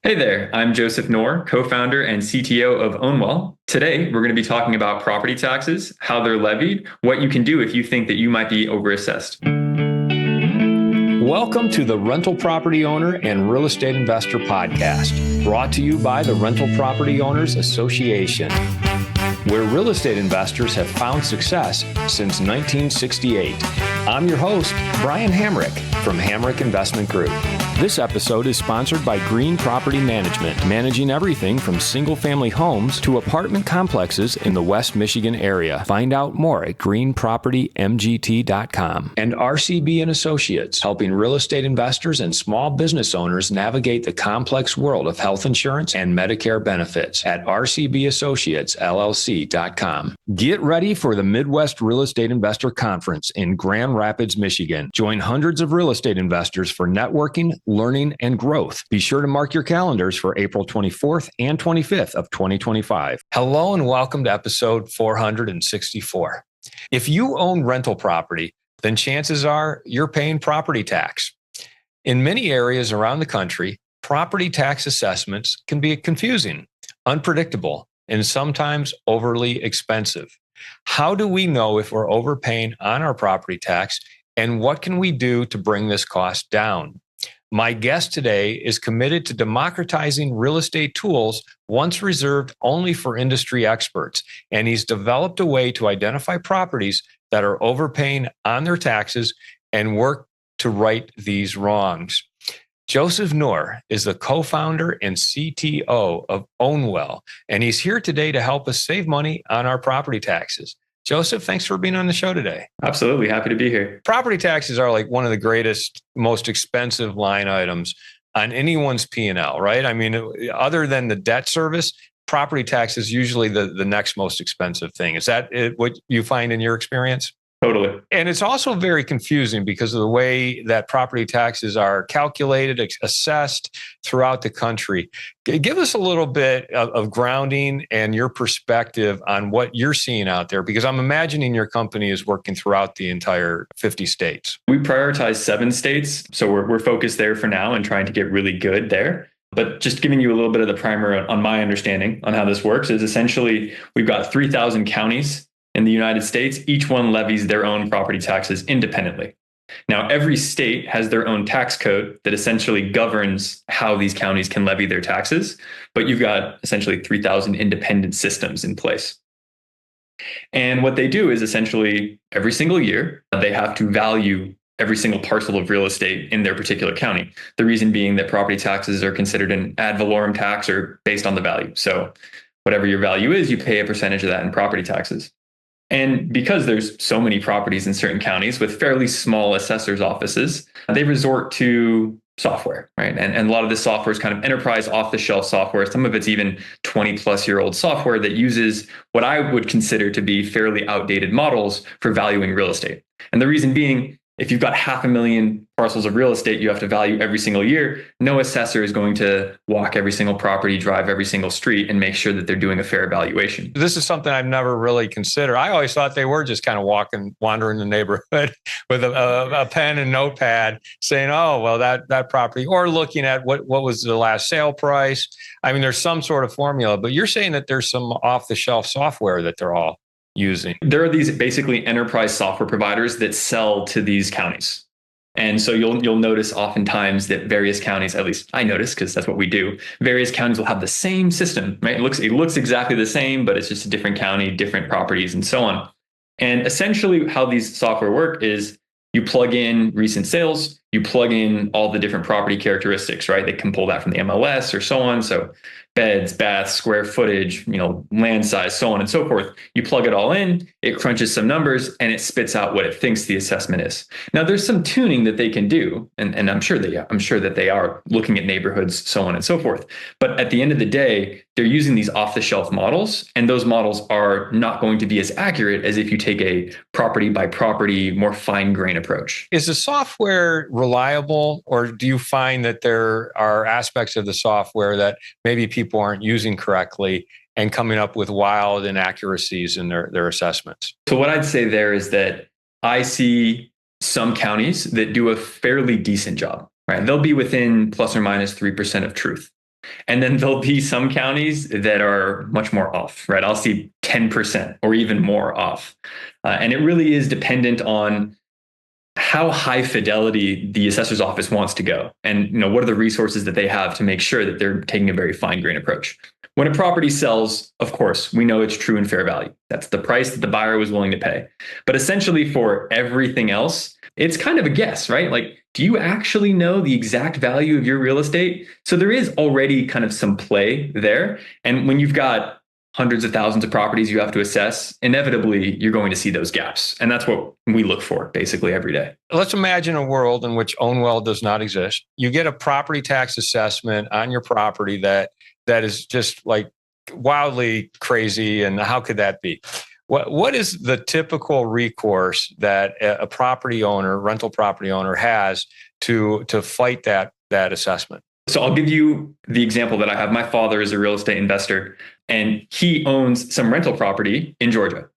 Hey there, I'm Joseph Noor, co-founder and CTO of Ownwell. Today, we're going to be talking about property taxes, how they're levied, what you can do if you think that you might be overassessed. Welcome to the Rental Property Owner and Real Estate Investor Podcast, brought to you by the Rental Property Owners Association, where real estate investors have found success since 1968. I'm your host, Brian Hamrick from Hamrick Investment Group. This episode is sponsored by Green Property Management, managing everything from single-family homes to apartment complexes in the West Michigan area. Find out more at greenpropertymgt.com. And RCB and Associates, helping real estate investors and small business owners navigate the complex world of health insurance and Medicare benefits at rcbassociatesllc.com. Get ready for the Midwest Real Estate Investor Conference in Grand Rapids, Michigan. Join hundreds of real estate investors for networking, learning, and growth. Be sure to mark your calendars for April 24th and 25th of 2025. Hello and welcome to episode 464. If you own rental property, then chances are you're paying property tax. In many areas around the country, property tax assessments can be confusing, unpredictable, and sometimes overly expensive. How do we know if we're overpaying on our property tax, and what can we do to bring this cost down? My guest today is committed to democratizing real estate tools once reserved only for industry experts, and he's developed a way to identify properties that are overpaying on their taxes and work to right these wrongs. Joseph Noor is the co-founder and CTO of Ownwell, and he's here today to help us save money on our property taxes. Joseph, thanks for being on the show today. Absolutely. Happy to be here. Property taxes are like one of the greatest, most expensive line items on anyone's P&L, right? I mean, other than the debt service, property tax is usually the next most expensive thing. Is that what you find in your experience? Totally. And it's also very confusing because of the way that property taxes are calculated, assessed throughout the country. Give us a little bit of grounding and your perspective on what you're seeing out there, because I'm imagining your company is working throughout the entire 50 states. We prioritize 7 states, so we're focused there for now and trying to get really good there. But just giving you a little bit of the primer on my understanding on how this works is essentially we've got 3,000 counties in the United States. Each one levies their own property taxes independently. Now, every state has their own tax code that essentially governs how these counties can levy their taxes, but you've got essentially 3,000 independent systems in place. And what they do is essentially every single year, they have to value every single parcel of real estate in their particular county. The reason being that property taxes are considered an ad valorem tax or based on the value. So whatever your value is, you pay a percentage of that in property taxes. And because there's so many properties in certain counties with fairly small assessors' offices, they resort to software, right? And a lot of this software is kind of enterprise off-the-shelf software. Some of it's even 20-plus-year-old software that uses what I would consider to be fairly outdated models for valuing real estate. And the reason being, if you've got 500,000 parcels of real estate you have to value every single year, no assessor is going to walk every single property, drive every single street, and make sure that they're doing a fair valuation. This is something I've never really considered. I always thought they were just kind of wandering the neighborhood with a pen and notepad saying, oh, well, that property, or looking at what was the last sale price. I mean, there's some sort of formula, but you're saying that there's some off-the-shelf software that they're all using. There are these basically enterprise software providers that sell to these counties. And so you'll notice oftentimes that various counties, at least I notice because that's what we do, various counties will have the same system, right? It looks exactly the same, but it's just a different county, different properties, and so on. And essentially how these software work is you plug in recent sales, you plug in all the different property characteristics, right? They can pull that from the MLS or so on. So beds, baths, square footage, land size, so on and so forth. You plug it all in, it crunches some numbers, and it spits out what it thinks the assessment is. Now, there's some tuning that they can do, and I'm sure that they are looking at neighborhoods, so on and so forth. But at the end of the day, they're using these off-the-shelf models, and those models are not going to be as accurate as if you take a property by property, more fine-grained approach. Is the software reliable, or do you find that there are aspects of the software that maybe people aren't using correctly and coming up with wild inaccuracies in their assessments? So what I'd say there is that I see some counties that do a fairly decent job, right? They'll be within plus or minus 3% of truth. And then there'll be some counties that are much more off, right? I'll see 10% or even more off. And it really is dependent on how high fidelity the assessor's office wants to go, and what are the resources that they have to make sure that they're taking a very fine grained approach. When a property sells, of course, we know it's true and fair value. That's the price that the buyer was willing to pay. But essentially for everything else, it's kind of a guess, right? Like, do you actually know the exact value of your real estate? So there is already kind of some play there. And when you've got hundreds of thousands of properties you have to assess, inevitably you're going to see those gaps. And that's what we look for basically every day. Let's imagine a world in which Ownwell does not exist. You get a property tax assessment on your property that is just like wildly crazy. And how could that be? What is the typical recourse that a property owner, rental property owner, has to fight that assessment? So I'll give you the example that I have. My father is a real estate investor, and he owns some rental property in Georgia.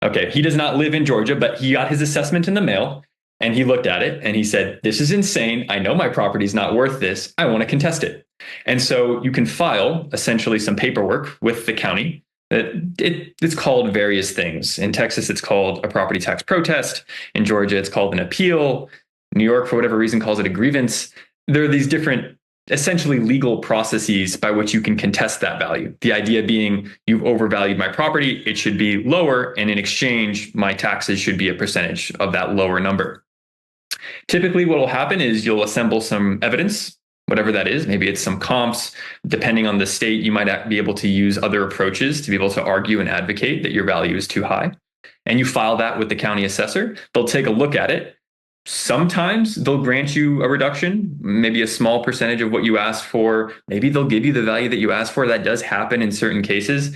Okay, he does not live in Georgia, but he got his assessment in the mail, and he looked at it and he said, "This is insane. I know my property is not worth this. I want to contest it." And so you can file essentially some paperwork with the county. It's called various things. In Texas, it's called a property tax protest. In Georgia, it's called an appeal. New York, for whatever reason, calls it a grievance. There are these different essentially legal processes by which you can contest that value. The idea being, you've overvalued my property, it should be lower, and in exchange, my taxes should be a percentage of that lower number. Typically, what will happen is you'll assemble some evidence, whatever that is. Maybe it's some comps. Depending on the state, you might be able to use other approaches to be able to argue and advocate that your value is too high. And you file that with the county assessor. They'll take a look at it. Sometimes they'll grant you a reduction, maybe a small percentage of what you asked for. Maybe they'll give you the value that you asked for. That does happen in certain cases.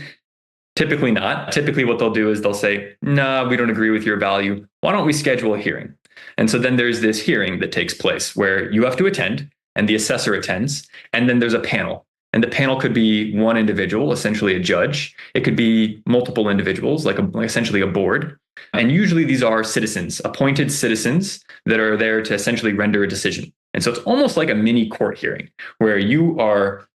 Typically not. Typically what they'll do is they'll say, "No, we don't agree with your value. Why don't we schedule a hearing?" And so then there's this hearing that takes place where you have to attend and the assessor attends. And then there's a panel. And the panel could be one individual, essentially a judge. It could be multiple individuals, like essentially a board. And usually these are citizens, appointed citizens that are there to essentially render a decision. And so it's almost like a mini court hearing where you're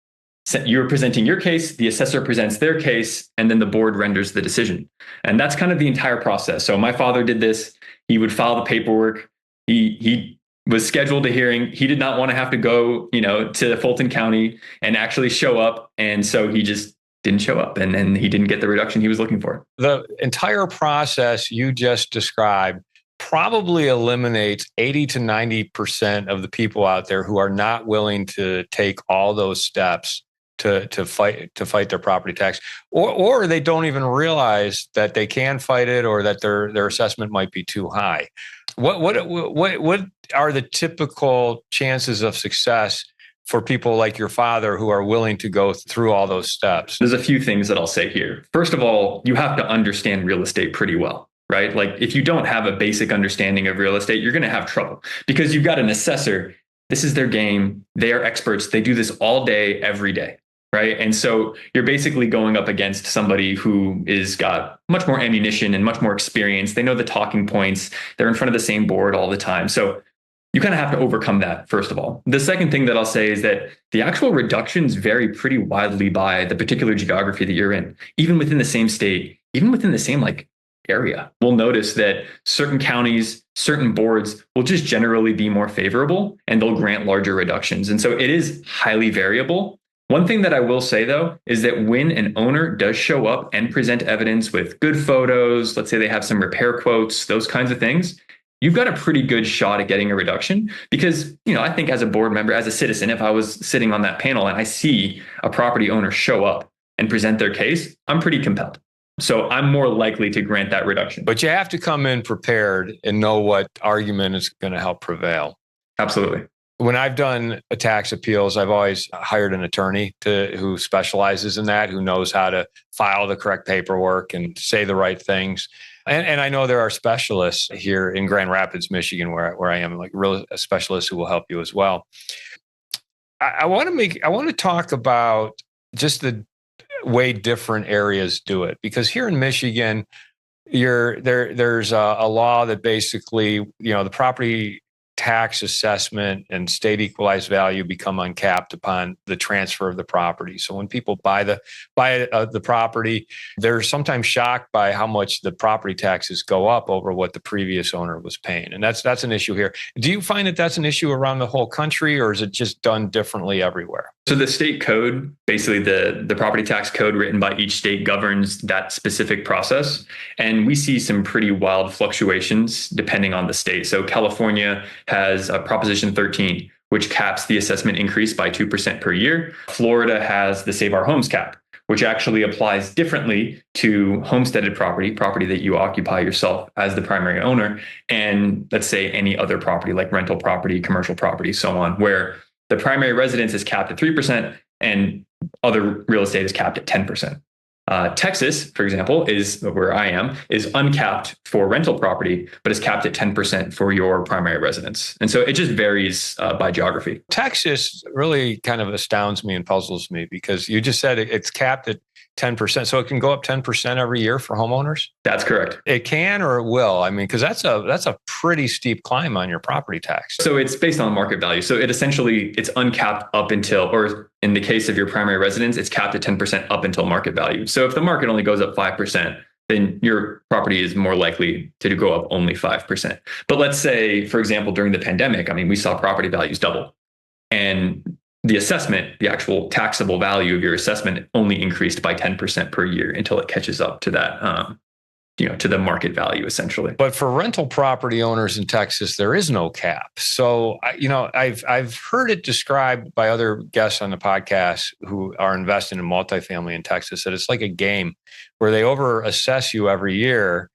presenting your case, the assessor presents their case, and then the board renders the decision. And that's kind of the entire process. So my father did this. He would file the paperwork. He was scheduled a hearing. He did not want to have to go, to Fulton County and actually show up. And so he just didn't show up, and then he didn't get the reduction he was looking for. The entire process you just described probably eliminates 80 to 90% of the people out there who are not willing to take all those steps to fight their property tax, or they don't even realize that they can fight it, or that their assessment might be too high. What are the typical chances of success for people like your father who are willing to go through all those steps? There's a few things that I'll say here. First of all, you have to understand real estate pretty well, right? Like, if you don't have a basic understanding of real estate, you're going to have trouble, because you've got an assessor. This is their game. They are experts. They do this all day, every day, right? And so you're basically going up against somebody who is got much more ammunition and much more experience. They know the talking points. They're in front of the same board all the time. So you kind of have to overcome that, first of all. The second thing that I'll say is that the actual reductions vary pretty widely by the particular geography that you're in, even within the same state, even within the same area. We'll notice that certain counties, certain boards will just generally be more favorable, and they'll grant larger reductions. And so it is highly variable. One thing that I will say, though, is that when an owner does show up and present evidence with good photos, let's say they have some repair quotes, those kinds of things, you've got a pretty good shot at getting a reduction. Because, I think as a board member, as a citizen, if I was sitting on that panel and I see a property owner show up and present their case, I'm pretty compelled. So I'm more likely to grant that reduction. But you have to come in prepared and know what argument is going to help prevail. Absolutely. When I've done tax appeals, I've always hired an attorney who specializes in that, who knows how to file the correct paperwork and say the right things. And I know there are specialists here in Grand Rapids, Michigan, where I am, like real specialists who will help you as well. I want to talk about just the way different areas do it, because here in Michigan, there's a law that basically, the property tax assessment and state equalized value become uncapped upon the transfer of the property. So when people buy the property, they're sometimes shocked by how much the property taxes go up over what the previous owner was paying. And that's an issue here. Do you find that that's an issue around the whole country, or is it just done differently everywhere? So the state code, basically the property tax code written by each state, governs that specific process. And we see some pretty wild fluctuations depending on the state. So California has a Proposition 13, which caps the assessment increase by 2% per year. Florida has the Save Our Homes cap, which actually applies differently to homesteaded property that you occupy yourself as the primary owner, and let's say any other property like rental property, commercial property, so on, where the primary residence is capped at 3% and other real estate is capped at 10%. Texas, for example, is where I am, is uncapped for rental property, but is capped at 10% for your primary residence. And so it just varies by geography. Texas really kind of astounds me and puzzles me because you just said it's capped at 10%. So it can go up 10% every year for homeowners? That's correct. It can or it will. I mean, because that's a pretty steep climb on your property tax. So it's based on market value. So it's uncapped up until, or in the case of your primary residence, it's capped at 10% up until market value. So if the market only goes up 5%, then your property is more likely to go up only 5%. But let's say, for example, during the pandemic, we saw property values double. And the assessment, the actual taxable value of your assessment only increased by 10% per year until it catches up to that, to the market value essentially. But for rental property owners in Texas, there is no cap. So, I've heard it described by other guests on the podcast who are investing in multifamily in Texas that it's like a game where they over assess you every year.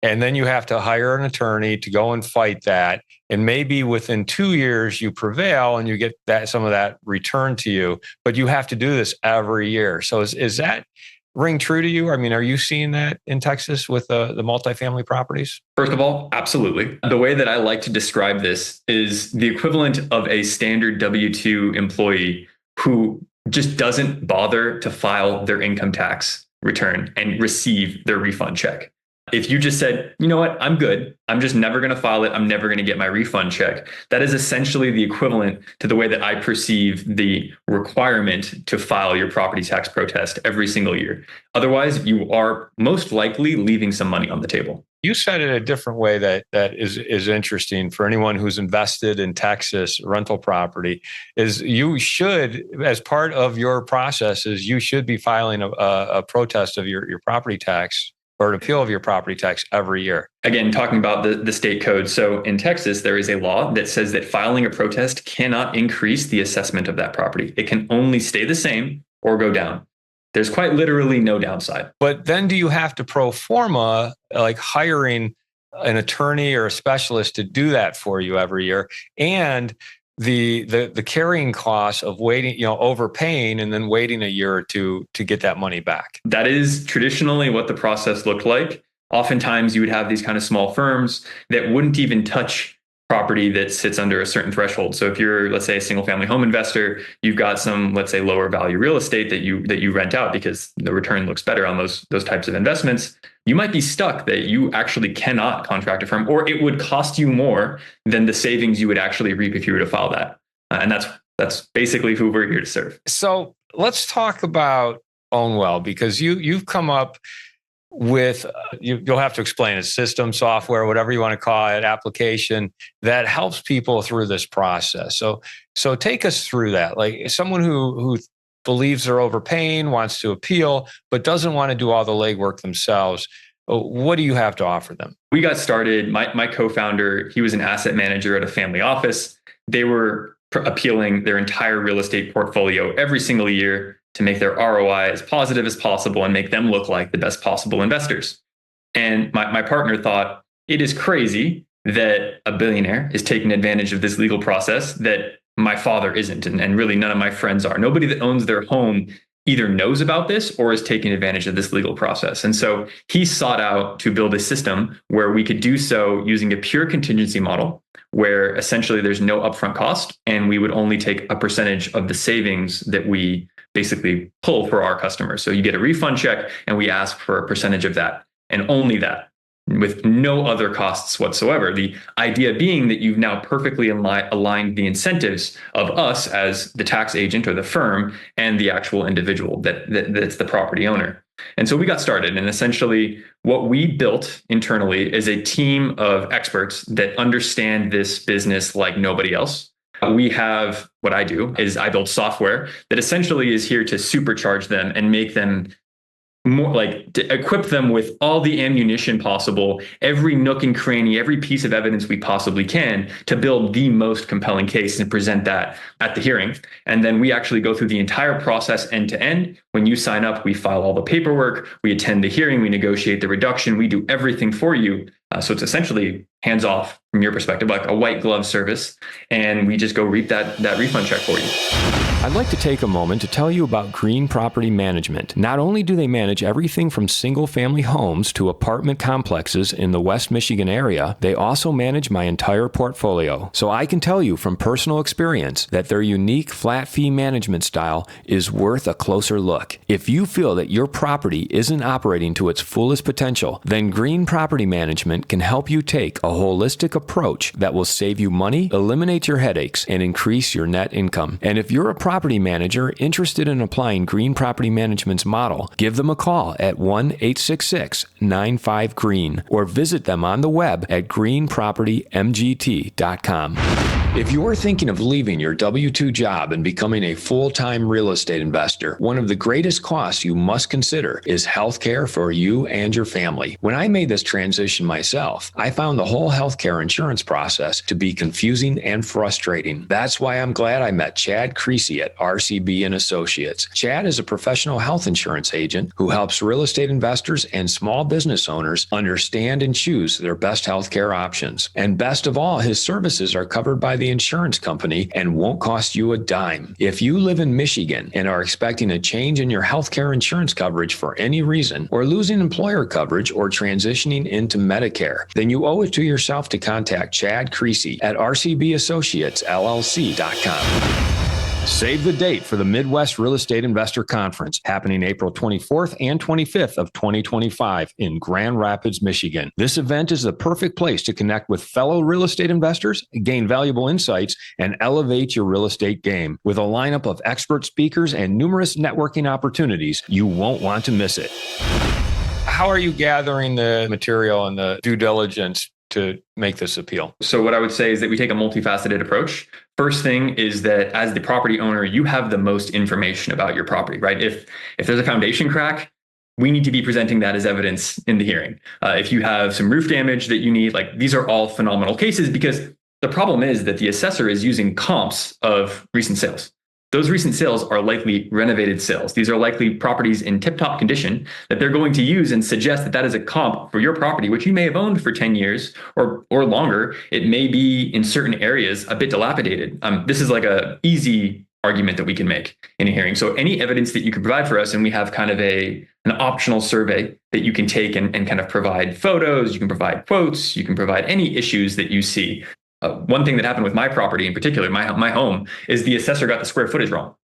And then you have to hire an attorney to go and fight that. And maybe within 2 years you prevail and you get some of that returned to you, but you have to do this every year. So is that ring true to you? Are you seeing that in Texas with the multifamily properties? First of all, absolutely. The way that I like to describe this is the equivalent of a standard W-2 employee who just doesn't bother to file their income tax return and receive their refund check. If you just said, you know what, I'm good, I'm just never going to file it, I'm never going to get my refund check, that is essentially the equivalent to the way that I perceive the requirement to file your property tax protest every single year. Otherwise, you are most likely leaving some money on the table. You said it a different way that is interesting for anyone who's invested in Texas rental property, is you should, as part of your processes, you should be filing a protest of your property tax or an appeal of your property tax every year. Again, talking about the state code. So in Texas, there is a law that says that filing a protest cannot increase the assessment of that property. It can only stay the same or go down. There's quite literally no downside. But then do you have to pro forma, like hiring an attorney or a specialist to do that for you every year? And the carrying costs of waiting, overpaying and then waiting a year or two to get that money back. That is traditionally what the process looked like. Oftentimes you would have these kind of small firms that wouldn't even touch property that sits under a certain threshold. So if you're, let's say, a single family home investor, you've got some, let's say, lower value real estate that you rent out because the return looks better on those types of investments. You might be stuck that you actually cannot contract a firm, or it would cost you more than the savings you would actually reap if you were to file that. And that's basically who we're here to serve. So let's talk about Ownwell, because you've come up with, you'll have to explain it, system, software, whatever you want to call it, application that helps people through this process. So take us through that. Like someone who believes they're overpaying, wants to appeal, but doesn't want to do all the legwork themselves. What do you have to offer them? We got started, my co-founder, he was an asset manager at a family office. They were appealing their entire real estate portfolio every single year to make their ROI as positive as possible and make them look like the best possible investors. And my partner thought, it is crazy that a billionaire is taking advantage of this legal process that my father isn't, and really none of my friends are. Nobody that owns their home either knows about this or is taking advantage of this legal process. And so he sought out to build a system where we could do so using a pure contingency model, where essentially there's no upfront cost, and we would only take a percentage of the savings that we basically pull for our customers. So you get a refund check and we ask for a percentage of that, and only that. with no other costs whatsoever. The idea being that you've now perfectly aligned the incentives of us as the tax agent or the firm and the actual individual that's the property owner. And so we got started, and essentially what we built internally is a team of experts that understand this business like nobody else. We have, what I do is I build software that essentially is here to supercharge them and make them more like to equip them with all the ammunition possible, every nook and cranny, every piece of evidence we possibly can to build the most compelling case and present that at the hearing. And then we actually go through the entire process end to end. When you sign up, we file all the paperwork, we attend the hearing, we negotiate the reduction, we do everything for you. So it's essentially hands off from your perspective, like a white glove service. And we just go reap that refund check for you. I'd like to take a moment to tell you about Green Property Management. Not only do they manage everything from single-family homes to apartment complexes in the West Michigan area, they also manage my entire portfolio. So I can tell you from personal experience that their unique flat fee management style is worth a closer look. If you feel that your property isn't operating to its fullest potential, then Green Property Management can help you take a holistic approach that will save you money, eliminate your headaches, and increase your net income. And if you're a property manager interested in applying Green Property Management's model, give them a call at 1-866-95-GREEN or visit them on the web at greenpropertymgt.com. If you're thinking of leaving your W-2 job and becoming a full-time real estate investor, one of the greatest costs you must consider is healthcare for you and your family. When I made this transition myself, I found the whole healthcare insurance process to be confusing and frustrating. That's why I'm glad I met Chad Creasy at RCB & Associates. Chad is a professional health insurance agent who helps real estate investors and small business owners understand and choose their best healthcare options. And best of all, his services are covered by the insurance company and won't cost you a dime. If you live in Michigan and are expecting a change in your healthcare insurance coverage for any reason, or losing employer coverage or transitioning into Medicare, then you owe it to yourself to contact Chad Creasy at rcbassociatesllc.com. Save the date for the Midwest Real Estate Investor Conference happening April 24th and 25th of 2025 in Grand Rapids, Michigan. This event is the perfect place to connect with fellow real estate investors, gain valuable insights, and elevate your real estate game. With a lineup of expert speakers and numerous networking opportunities, you won't want to miss it. How are you gathering the material and the due diligence to make this appeal? So what I would say is that we take a multifaceted approach. First thing is that as the property owner, you have the most information about your property, right? If there's a foundation crack, we need to be presenting that as evidence in the hearing. If you have some roof damage that you need, like these are all phenomenal cases, because the problem is that the assessor is using comps of recent sales. Those recent sales are likely renovated sales. These are likely properties in tip-top condition that they're going to use and suggest that that is a comp for your property, which you may have owned for 10 years or longer. It may be in certain areas a bit dilapidated. This is like a easy argument that we can make in a hearing. So any evidence that you can provide for us, and we have kind of an optional survey that you can take and kind of provide photos, you can provide quotes, you can provide any issues that you see. One thing that happened with my property in particular, my home, is the assessor got the square footage wrong.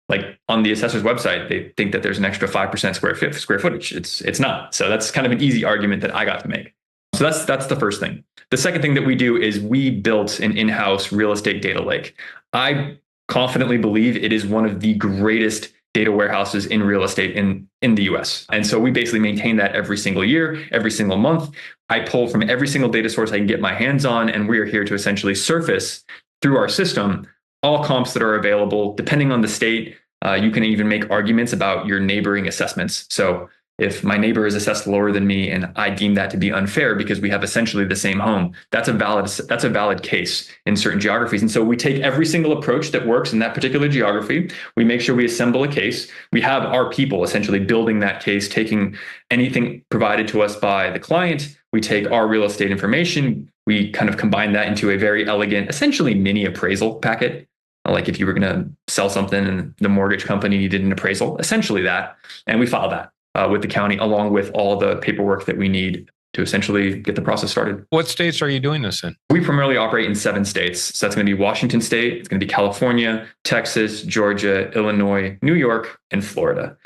Like on the assessor's website, they think that there's an extra 5% square footage. It's not. So that's kind of an easy argument that I got to make. So that's the first thing. The second thing that we do is we built an in-house real estate data lake. I confidently believe it is one of the greatest data warehouses in real estate in the US. And so we basically maintain that every single year, every single month. I pull from every single data source I can get my hands on, and we are here to essentially surface through our system all comps that are available. Depending on the state, you can even make arguments about your neighboring assessments. So if my neighbor is assessed lower than me and I deem that to be unfair because we have essentially the same home, that's a valid case in certain geographies. And so we take every single approach that works in that particular geography. We make sure we assemble a case. We have our people essentially building that case, taking anything provided to us by the client. We take our real estate information. We kind of combine that into a very elegant, essentially mini appraisal packet. Like if you were going to sell something and the mortgage company needed an appraisal, essentially that. And we file that with the county, along with all the paperwork that we need to essentially get the process started. What states are you doing this in? We primarily operate in 7 states. So that's going to be Washington State, it's going to be California, Texas, Georgia, Illinois, New York, and Florida.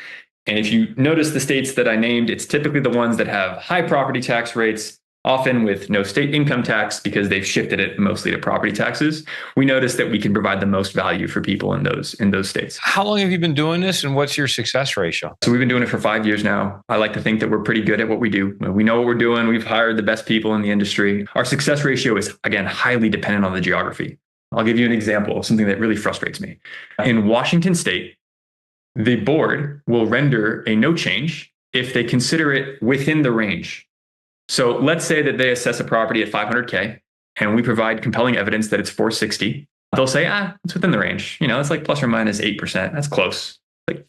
And if you notice the states that I named, it's typically the ones that have high property tax rates, often with no state income tax because they've shifted it mostly to property taxes. We notice that we can provide the most value for people in those states. How long have you been doing this and what's your success ratio? So we've been doing it for 5 years now. I like to think that we're pretty good at what we do. We know what we're doing. We've hired the best people in the industry. Our success ratio is, again, highly dependent on the geography. I'll give you an example of something that really frustrates me. In Washington state, the board will render a no change if they consider it within the range. So let's say that they assess a property at 500K and we provide compelling evidence that it's 460. They'll say, it's within the range. It's like plus or minus 8%. That's close. Like,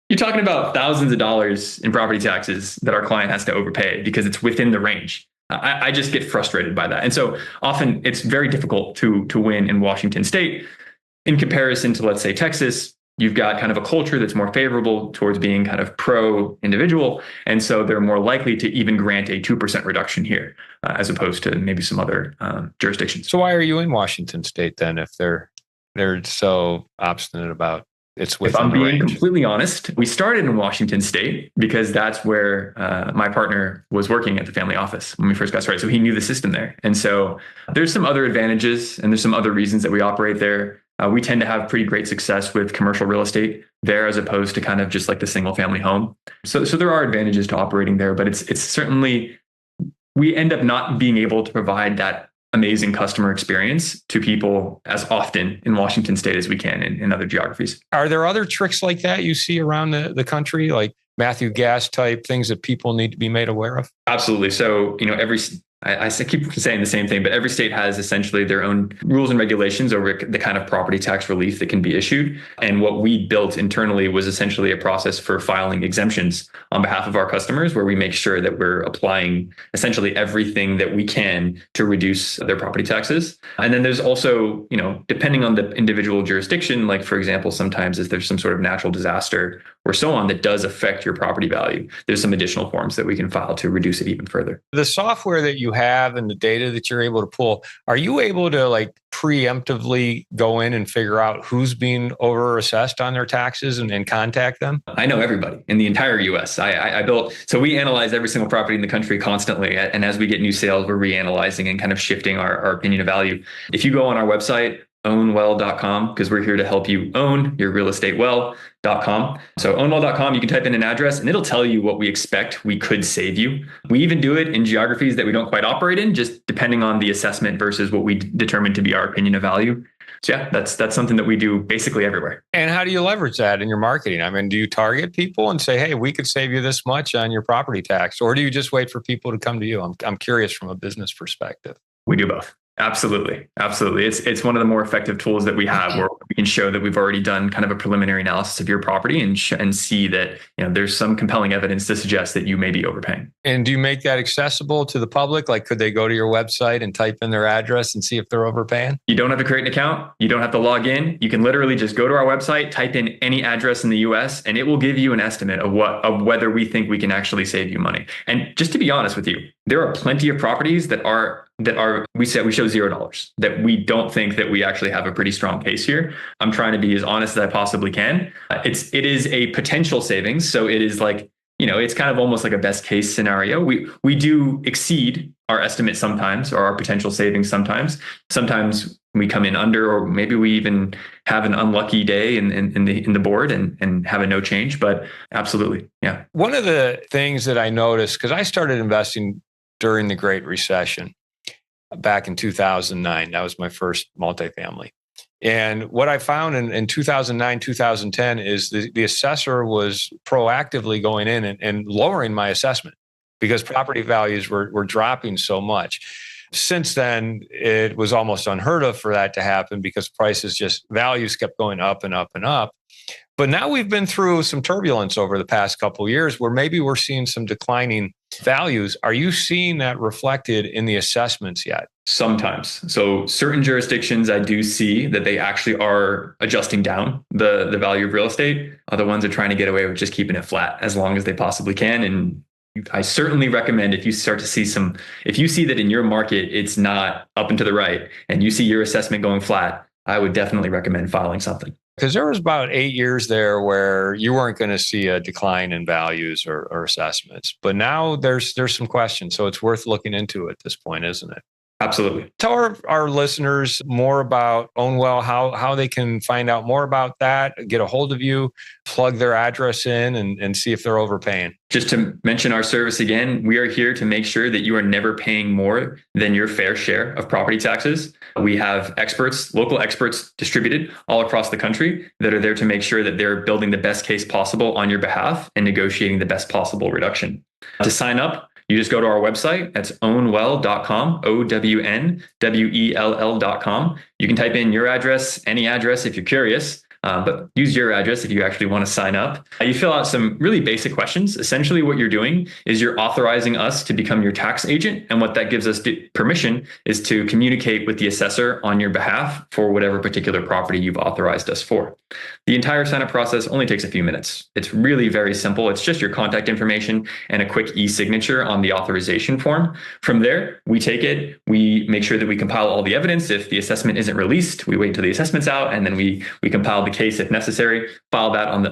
you're talking about thousands of dollars in property taxes that our client has to overpay because it's within the range. I just get frustrated by that. And so often it's very difficult to win in Washington state. In comparison to, let's say, Texas, you've got kind of a culture that's more favorable towards being kind of pro-individual. And so they're more likely to even grant a 2% reduction here, as opposed to maybe some other jurisdictions. So why are you in Washington state then if they're so obstinate about it's within the range? If I'm being completely honest, we started in Washington state because that's where my partner was working at the family office when we first got started. So he knew the system there. And so there's some other advantages and there's some other reasons that we operate there. We tend to have pretty great success with commercial real estate there as opposed to kind of just like the single family home. So there are advantages to operating there, but it's certainly, we end up not being able to provide that amazing customer experience to people as often in Washington state as we can in other geographies. Are there other tricks like that you see around the country, like Matthew Gass type things that people need to be made aware of? Absolutely. So, I keep saying the same thing, but every state has essentially their own rules and regulations over the kind of property tax relief that can be issued. And what we built internally was essentially a process for filing exemptions on behalf of our customers, where we make sure that we're applying essentially everything that we can to reduce their property taxes. And then there's also, depending on the individual jurisdiction, like for example, sometimes if there's some sort of natural disaster or so on that does affect your property value, there's some additional forms that we can file to reduce it even further. The software that you have and the data that you're able to pull, are you able to like preemptively go in and figure out who's being overassessed on their taxes and contact them? I know everybody in the entire US. So we analyze every single property in the country constantly. And as we get new sales, we're reanalyzing and kind of shifting our opinion of value. If you go on our website, ownwell.com, because we're here to help you own your real estate well.com. So ownwell.com, you can type in an address and it'll tell you what we expect we could save you. We even do it in geographies that we don't quite operate in, just depending on the assessment versus what we determine to be our opinion of value. So yeah, that's something that we do basically everywhere. And how do you leverage that in your marketing? I mean, do you target people and say, hey, we could save you this much on your property tax? Or do you just wait for people to come to you? I'm curious from a business perspective. We do both. Absolutely. It's one of the more effective tools that we have, where we can show that we've already done kind of a preliminary analysis of your property and see that there's some compelling evidence to suggest that you may be overpaying. And do you make that accessible to the public? Like, could they go to your website and type in their address and see if they're overpaying? You don't have to create an account. You don't have to log in. You can literally just go to our website, type in any address in the US, and it will give you an estimate of whether we think we can actually save you money. And just to be honest with you, there are plenty of properties that we show $0, that we don't think that we actually have a pretty strong case here. I'm trying to be as honest as I possibly can. It is a potential savings. So it is like, it's kind of almost like a best case scenario. We do exceed our estimate sometimes, or our potential savings sometimes. Sometimes we come in under, or maybe we even have an unlucky day in the board and have a no change. But absolutely, yeah. One of the things that I noticed, because I started investing during the Great Recession back in 2009. That was my first multifamily. And what I found in 2009, 2010 is the assessor was proactively going in and lowering my assessment because property values were dropping so much. Since then, it was almost unheard of for that to happen because values kept going up and up and up. But now we've been through some turbulence over the past couple of years where maybe we're seeing some declining values. Are you seeing that reflected in the assessments yet? Sometimes. So certain jurisdictions, I do see that they actually are adjusting down the value of real estate. Other ones are trying to get away with just keeping it flat as long as they possibly can. And I certainly recommend, if you start to see if you see that in your market, it's not up and to the right, and you see your assessment going flat, I would definitely recommend filing something. Because there was about 8 years there where you weren't going to see a decline in values or assessments. But now there's some questions. So it's worth looking into at this point, isn't it? Absolutely. Tell our listeners more about Ownwell, how they can find out more about that, get a hold of you, plug their address in and see if they're overpaying. Just to mention our service again, we are here to make sure that you are never paying more than your fair share of property taxes. We have experts, local experts distributed all across the country that are there to make sure that they're building the best case possible on your behalf and negotiating the best possible reduction. To sign up, you just go to our website. That's ownwell.com, ownwell.com. You can type in your address, any address if you're curious, but use your address if you actually want to sign up. You fill out some really basic questions. Essentially, what you're doing is you're authorizing us to become your tax agent. And what that gives us permission is to communicate with the assessor on your behalf for whatever particular property you've authorized us for. The entire sign-up process only takes a few minutes. It's really very simple. It's just your contact information and a quick e-signature on the authorization form. From there, we take it, we make sure that we compile all the evidence. If the assessment isn't released, we wait until the assessment's out, and then we compile the case if necessary, file that on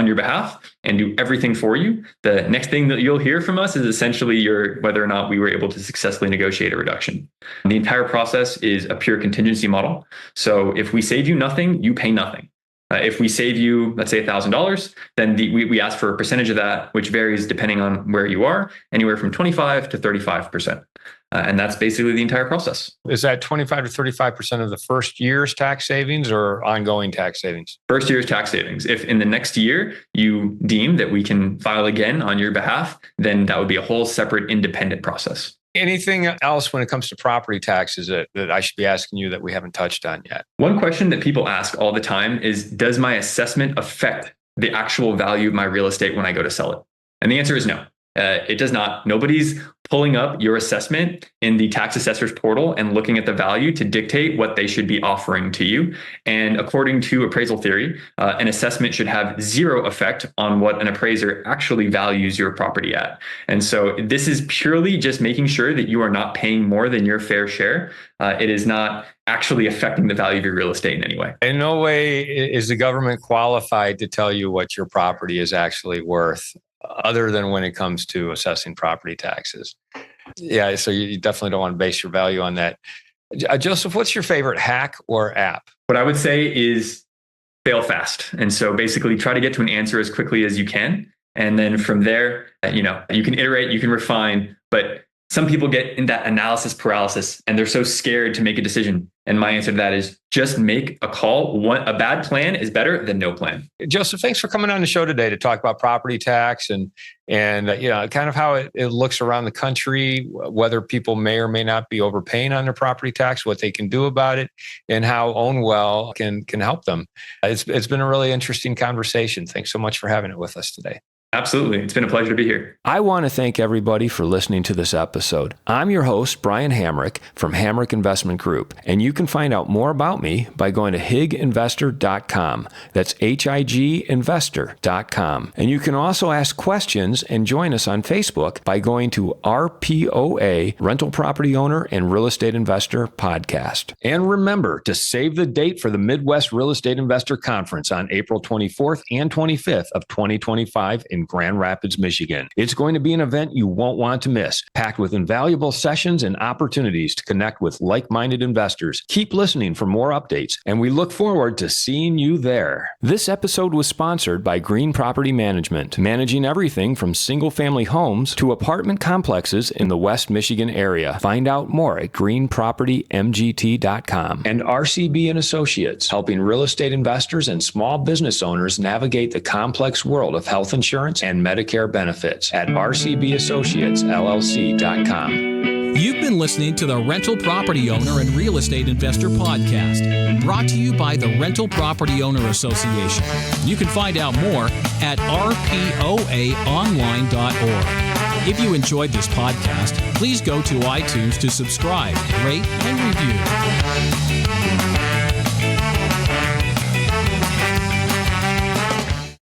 your behalf, and do everything for you. The next thing that you'll hear from us is essentially whether or not we were able to successfully negotiate a reduction. The entire process is a pure contingency model. So if we save you nothing, you pay nothing. If we save you, let's say $1,000, then we ask for a percentage of that, which varies depending on where you are, anywhere from 25 to 35%. And that's basically the entire process. Is that 25 to 35% of the first year's tax savings or ongoing tax savings? First year's tax savings. If in the next year you deem that we can file again on your behalf, then that would be a whole separate independent process. Anything else when it comes to property taxes that I should be asking you that we haven't touched on yet? One question that people ask all the time is, does my assessment affect the actual value of my real estate when I go to sell it? And the answer is no. It does not. Nobody's pulling up your assessment in the tax assessor's portal and looking at the value to dictate what they should be offering to you. And according to appraisal theory, an assessment should have zero effect on what an appraiser actually values your property at. And so this is purely just making sure that you are not paying more than your fair share. It is not actually affecting the value of your real estate in any way. In no way is the government qualified to tell you what your property is actually worth, other than when it comes to assessing property taxes. Yeah, so you definitely don't want to base your value on that. Joseph, what's your favorite hack or app? What I would say is fail fast. And so basically try to get to an answer as quickly as you can. And then from there, you can iterate, you can refine, but some people get in that analysis paralysis and they're so scared to make a decision. And my answer to that is just make a call. A bad plan is better than no plan. Joseph, thanks for coming on the show today to talk about property tax and kind of how it looks around the country, whether people may or may not be overpaying on their property tax, what they can do about it, and how Ownwell can help them. It's been a really interesting conversation. Thanks so much for having it with us today. Absolutely. It's been a pleasure to be here. I want to thank everybody for listening to this episode. I'm your host, Brian Hamrick from Hamrick Investment Group, and you can find out more about me by going to higinvestor.com. That's higinvestor.com. And you can also ask questions and join us on Facebook by going to RPOA, Rental Property Owner and Real Estate Investor Podcast. And remember to save the date for the Midwest Real Estate Investor Conference on April 24th and 25th of 2025 in Grand Rapids, Michigan. It's going to be an event you won't want to miss, packed with invaluable sessions and opportunities to connect with like-minded investors. Keep listening for more updates, and we look forward to seeing you there. This episode was sponsored by Green Property Management, managing everything from single-family homes to apartment complexes in the West Michigan area. Find out more at greenpropertymgt.com. And RCB and Associates, helping real estate investors and small business owners navigate the complex world of health insurance and Medicare benefits at rcbassociatesllc.com. You've been listening to the Rental Property Owner and Real Estate Investor Podcast, brought to you by the Rental Property Owner Association. You can find out more at rpoaonline.org. If you enjoyed this podcast, please go to iTunes to subscribe, rate, and review.